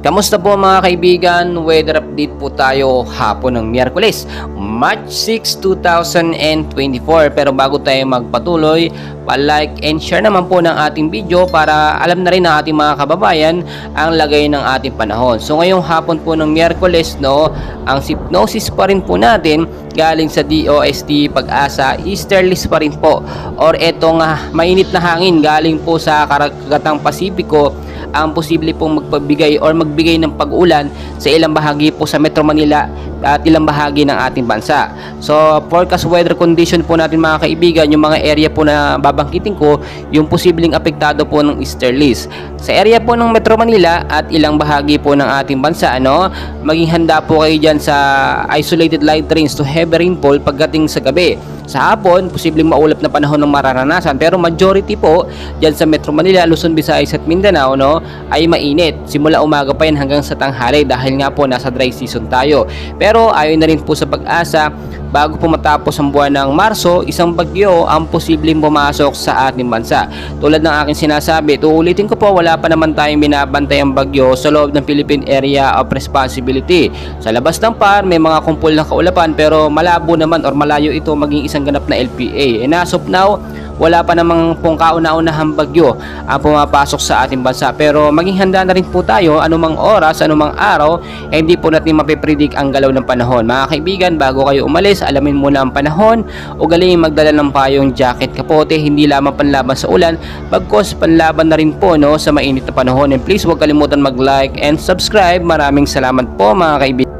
Kamusta po mga kaibigan? Weather update po tayo hapon ng Miyerkules, March 6, 2024. Pero bago tayo magpatuloy, pa-like and share naman po ng ating video para alam na rin ng ating mga kababayan ang lagay ng ating panahon. So ngayong hapon po ng Miyerkules, ang hypnosis pa rin po natin galing sa DOST Pag-asa, easterlies pa rin po, or etong mainit na hangin galing po sa karagatang Pasipiko ang posible pong magpabigay or magbigay ng pag-ulan sa ilang bahagi po sa Metro Manila at ilang bahagi ng ating bansa. So forecast weather condition po natin mga kaibigan, yung mga area po na babangkitin ko, yung posibleng apektado po ng easterlies. Sa area po ng Metro Manila at ilang bahagi po ng ating bansa, maging handa po kayo dyan sa isolated light rains to heavy rainfall pagdating sa gabi. Sa hapon, posibleng maulap na panahon ng mararanasan, pero majority po dyan sa Metro Manila, Luzon, Visayas at Mindanao ay mainit. Simula umaga pa yan hanggang sa tanghali dahil nga po nasa dry season tayo. Pero ayon na rin po sa Pag-asa, bago po matapos ang buwan ng Marso, isang bagyo ang posibleng pumasok sa ating bansa. Tulad ng aking sinasabi, uulitin ko po, wala pa naman tayong binabantay ang bagyo sa loob ng Philippine Area of Responsibility. Sa labas ng PAR, may mga kumpul ng kaulapan pero malabo naman or malayo ito maging isang ganap na LPA. And as of now, wala pa namang pong kauna-unahang bagyo ang pumapasok sa ating bansa, pero maging handa na rin po tayo anumang oras, anumang araw, hindi po natin mapipredict ang galaw ng panahon. Mga kaibigan, bago kayo umalis, alamin muna ang panahon, ugaling magdala ng payong, jacket, kapote, hindi lamang panlaban sa ulan, bagkos panlaban na rin po sa mainit na panahon. And please huwag kalimutan mag-like and subscribe. Maraming salamat po mga kaibigan.